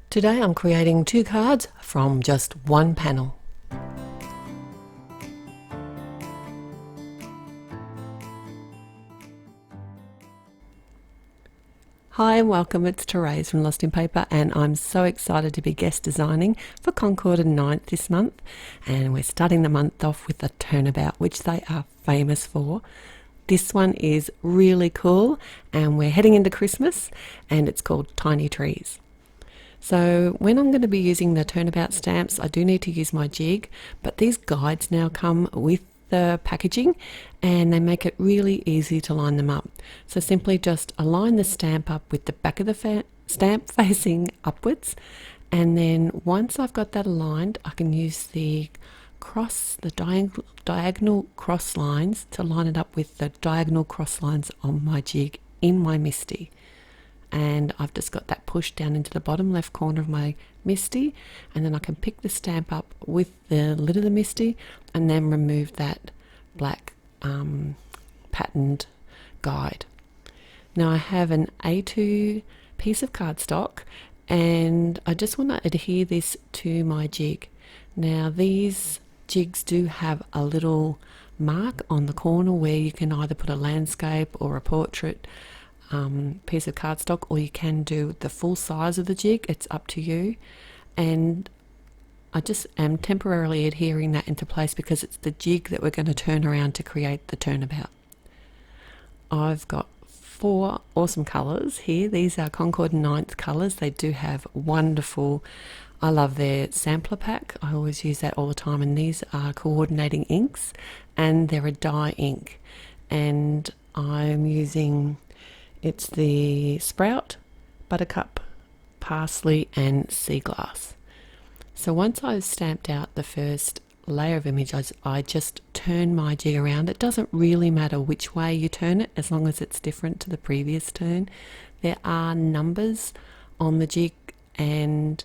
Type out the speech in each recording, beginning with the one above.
Today I'm creating 2 cards from just one panel. Hi and welcome, it's Therese from Lostinpaper, and I'm so excited to be guest designing for Concord and 9th this month, and we're starting the month off with a turnabout, which they are famous for. This one is really cool and we're heading into Christmas, and it's called Tiny Trees. So when I'm going to be using the turnabout stamps, I do need to use my jig, but these guides now come with the packaging and they make it really easy to line them up. So simply just align the stamp up with the back of the stamp facing upwards, and then once I've got that aligned, I can use the diagonal cross lines to line it up with the diagonal cross lines on my jig in my MISTI. And I've just got that pushed down into the bottom left corner of my MISTI, and then I can pick the stamp up with the lid of the MISTI and then remove that black patterned guide. Now I have an A2 piece of cardstock and I just want to adhere this to my jig. Now these jigs do have a little mark on the corner where you can either put a landscape or a portrait piece of cardstock, or you can do the full size of the jig. It's up to you, and I just am temporarily adhering that into place because it's the jig that we're going to turn around to create the turnabout. I've got 4 awesome colours here. These are Concord 9th colours. They do have wonderful, I love their sampler pack. I always use that all the time, and these are coordinating inks and they're a dye ink, and I'm using, it's the Sprout, Buttercup, Parsley and Sea Glass. So once I've stamped out the first layer of images, I just turn my jig around. It doesn't really matter which way you turn it as long as it's different to the previous turn. There are numbers on the jig and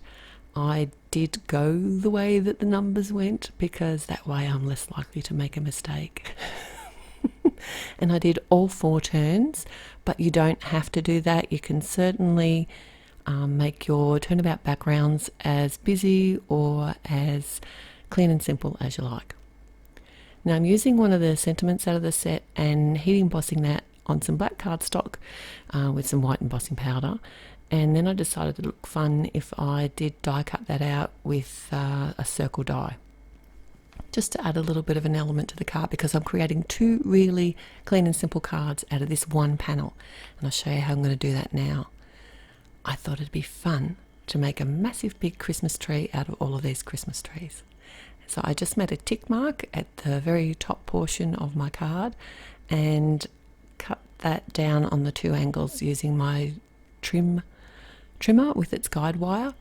I did go the way that the numbers went because that way I'm less likely to make a mistake. And I did all 4 turns, but you don't have to do that. You can certainly make your turnabout backgrounds as busy or as clean and simple as you like. Now I'm using one of the sentiments out of the set and heat embossing that on some black cardstock with some white embossing powder, and then I decided it looked fun if I did die cut that out with a circle die, just to add a little bit of an element to the card, because I'm creating 2 really clean and simple cards out of this one panel, and I'll show you how I'm going to do that now. I thought it'd be fun to make a massive big Christmas tree out of all of these Christmas trees. So I just made a tick mark at the very top portion of my card and cut that down on the 2 angles using my trimmer with its guide wire.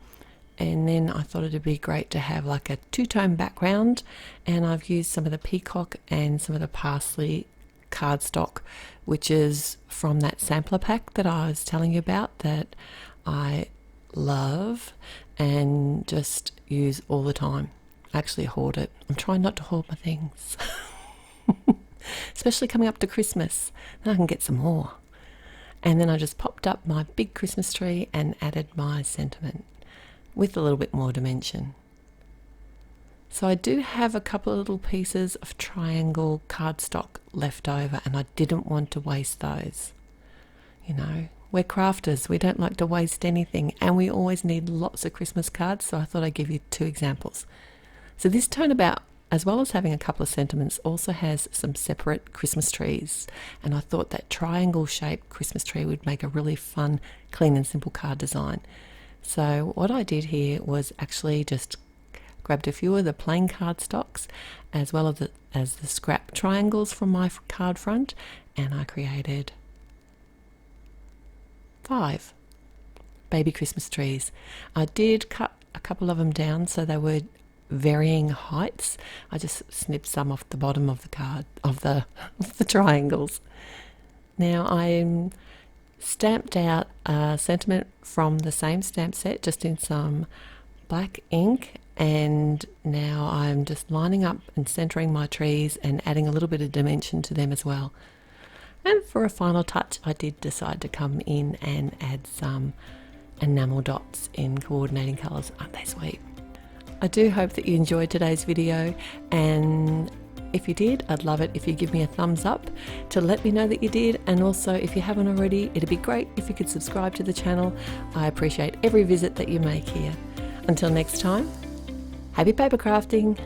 And then I thought it'd be great to have like a 2-tone background, and I've used some of the peacock and some of the parsley cardstock, which is from that sampler pack that I was telling you about that I love and just use all the time. I actually hoard it. I'm trying not to hoard my things. Especially coming up to Christmas. Then I can get some more. And then I just popped up my big Christmas tree and added my sentiment with a little bit more dimension. So I do have a couple of little pieces of triangle cardstock left over, and I didn't want to waste those. You know, we're crafters, we don't like to waste anything, and we always need lots of Christmas cards, so I thought I'd give you 2 examples. So this turnabout, as well as having a couple of sentiments, also has some separate Christmas trees, and I thought that triangle shaped Christmas tree would make a really fun, clean and simple card design. So what I did here was actually just grabbed a few of the plain cardstocks as well as the scrap triangles from my card front, and I created 5 baby Christmas trees. I did cut a couple of them down so they were varying heights. I just snipped some off the bottom of the card of the triangles. Now I'm stamped out a sentiment from the same stamp set, just in some black ink, and now I'm just lining up and centering my trees and adding a little bit of dimension to them as well. And for a final touch, I did decide to come in and add some enamel dots in coordinating colours. Aren't they sweet? I do hope that you enjoyed today's video, and if you did, I'd love it if you give me a thumbs up to let me know that you did. And also, if you haven't already, it'd be great if you could subscribe to the channel. I appreciate every visit that you make here. Until next time, happy paper crafting!